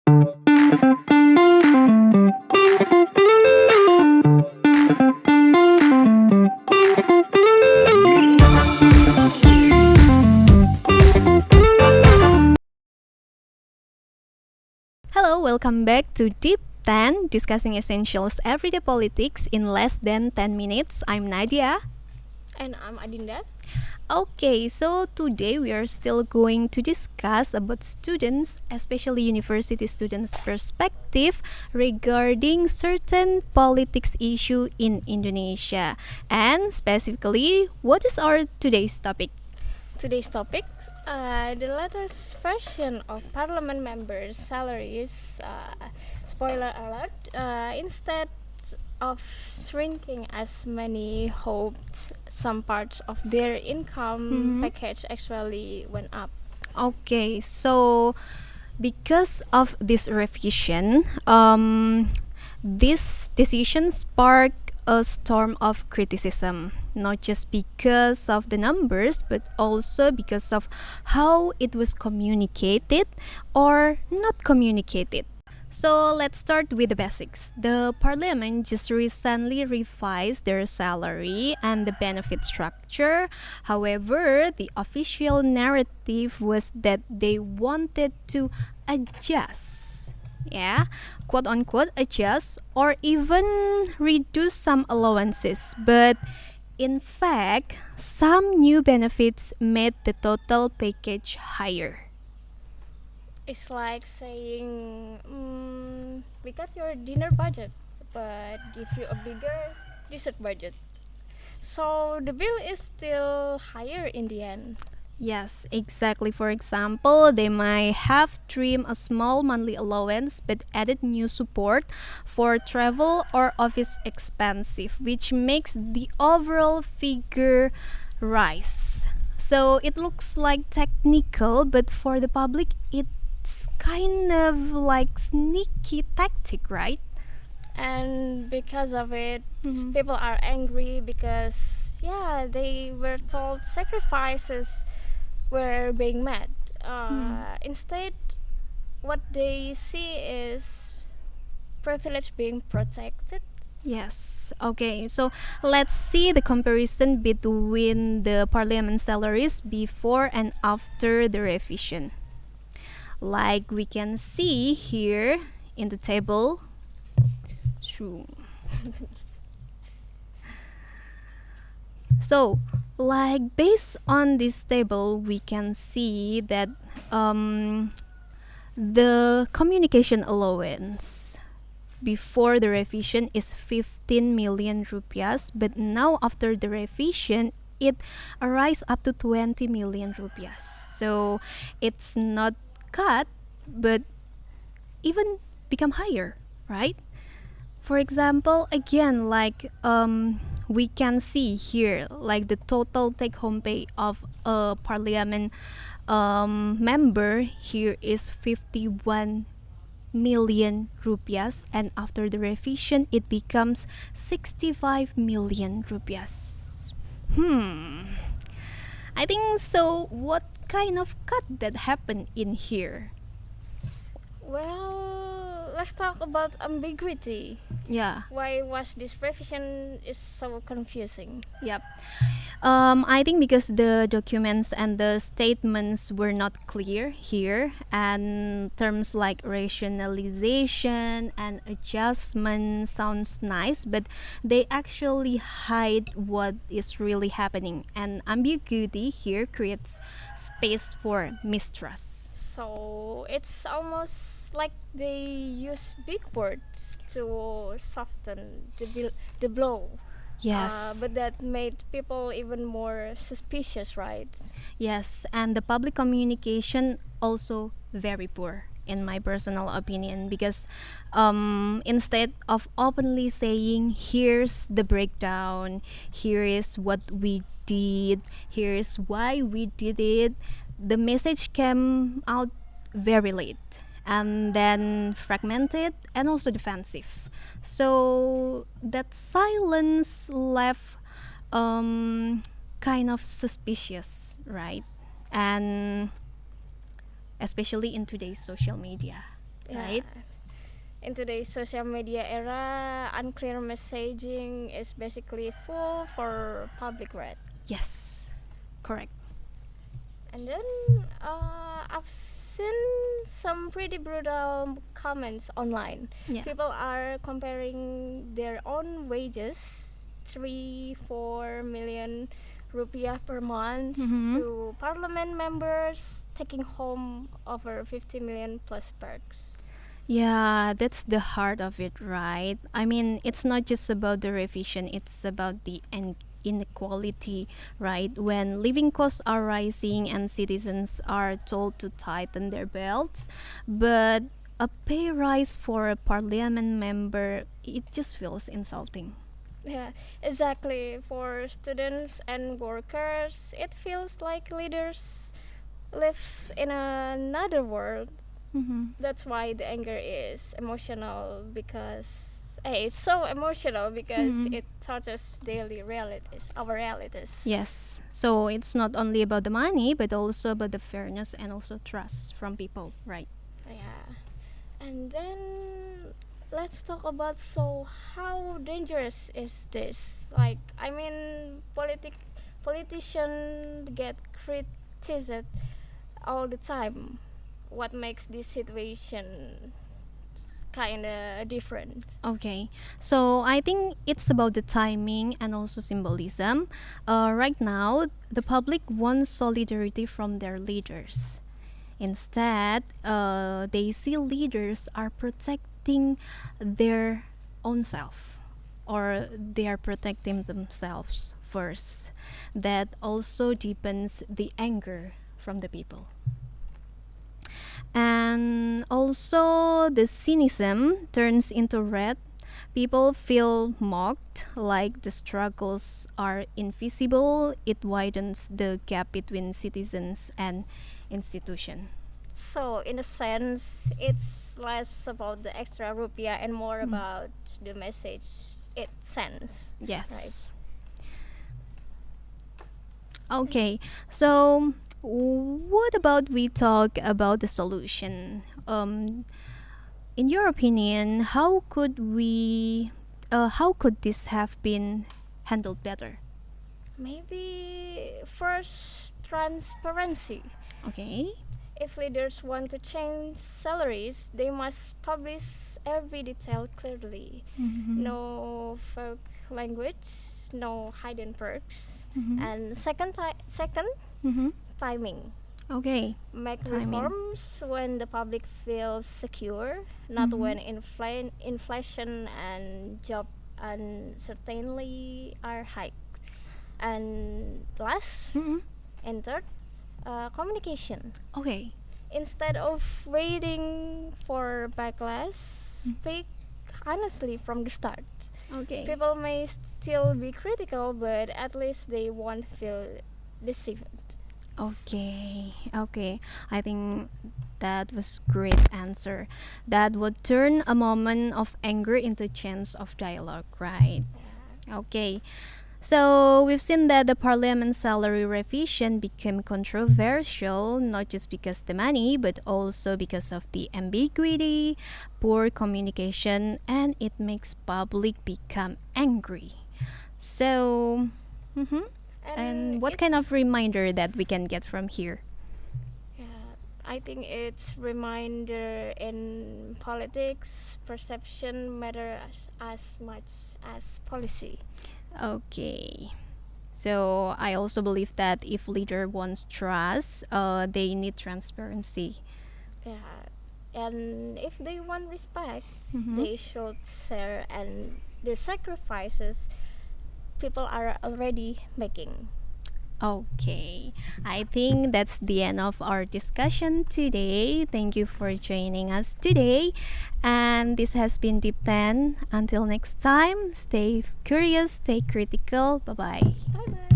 Hello, welcome back to Deep 10, discussing essentials everyday politics in less than 10 minutes. I'm Nadya. And I'm Adinda. Okay, so today we are still going to discuss about students, especially university students' perspective regarding certain politics issue in Indonesia. And specifically, what is our today's topic? Today's topic, the latest version of parliament members' salaries, spoiler alert, instead of shrinking as many hoped, some parts of their income package actually went up. Okay, so because of this revision, this decision sparked a storm of criticism, not just because of the numbers, but also because of how it was communicated or not communicated. So let's start with the basics. The parliament just recently revised their salary and the benefit structure. However, the official narrative was that they wanted to adjust, quote unquote adjust, or even reduce some allowances. But in fact, some new benefits made the total package higher. It's like saying, we got your dinner budget, but give you a bigger dessert budget. So the bill is still higher in the end. Yes, exactly. For example, they might have trimmed a small monthly allowance but added new support for travel or office expensive, which makes the overall figure rise. So it looks like technical, but for the public, it's kind of like sneaky tactic, right? And because of it, people are angry because they were told sacrifices were being made. Instead, what they see is privilege being protected. Yes. Okay. So let's see the comparison between the parliament salaries before and after the revision. Like we can see here in the table. So, like based on this table, we can see that the communication allowance before the revision is 15 million rupiahs, but now after the revision, it rise up to 20 million rupiahs. So it's not cut, but even become higher, right? For example, again, like we can see here, like the total take-home pay of a parliament member here is 51 million rupiahs, and after the revision, it becomes 65 million rupiahs. I think so. What kind of cut that happened in here? Well, let's talk about ambiguity. Yeah. Why was this revision is so confusing? Yep. I think because the documents and the statements were not clear here, and terms like rationalization and adjustment sounds nice, but they actually hide what is really happening, and ambiguity here creates space for mistrust. So it's almost like they use big words to soften the blow. Yes. But that made people even more suspicious, right? Yes, and the public communication also very poor in my personal opinion, because instead of openly saying here's the breakdown, here is what we did, here is why we did it, the message came out very late and then fragmented and also defensive. So that silence left kind of suspicious, right? And especially in today's social media. right? In today's social media era, unclear messaging is basically full for public read. Yes, correct. And then I've seen some pretty brutal comments online. Yeah. People are comparing their own wages, 3-4 million rupiah per month, Mhm. to parliament members taking home over 50 million plus perks. Yeah, that's the heart of it, right? I mean, it's not just about the revision, it's about the inequality, right? When living costs are rising and citizens are told to tighten their belts, but a pay rise for a parliament member, it just feels insulting. Yeah, exactly. For students and workers, it feels like leaders live in another world. Mm-hmm. That's why the anger is emotional, because it's so emotional because Mhm. it touches daily realities, our realities. Yes, so it's not only about the money, but also about the fairness and also trust from people, right? Yeah. And then let's talk about, so how dangerous is this? Like, I mean, politicians get criticized all the time. What makes this situation kind of different? Okay, so I think it's about the timing and also symbolism. Right now, the public wants solidarity from their leaders. Instead, they see leaders are protecting their own self, or they are protecting themselves first. That also deepens the anger from the people. And also, the cynicism turns into red. People feel mocked, like the struggles are invisible. It widens the gap between citizens and institution. So, in a sense, it's less about the extra rupiah and more about the message it sends. Yes. Okay, so what about we talk about the solution? In your opinion, how could this have been handled better? Maybe first, transparency. Okay. If leaders want to change salaries, they must publish every detail clearly. Mm-hmm. No fake language, no hidden perks. Mhm. And second, Mm-hmm. timing. Okay. Make Timing. reforms when the public feels secure, not Mhm. when inflation and job uncertainty are high. And last, Mhm. and third, communication. Okay. Instead of waiting for backlash, speak honestly from the start. Okay. People may still be critical, but at least they won't feel deceived. Okay. Okay. I think that was great answer. That would turn a moment of anger into chance of dialogue, right? Okay. So we've seen that the parliament salary revision became controversial not just because the money, but also because of the ambiguity, poor communication, and it makes public become angry. So, and what kind of reminder that we can get from here? Yeah, I think it's reminder in politics, perception matters as much as policy. Okay. So I also believe that if leader wants trust, they need transparency. Yeah, and if they want respect, Mhm. they should share and the sacrifices people are already making. Okay, I think that's the end of our discussion today. Thank you for joining us today. And this has been Deep 10. Until next time, stay curious, stay critical. Bye bye. Bye bye.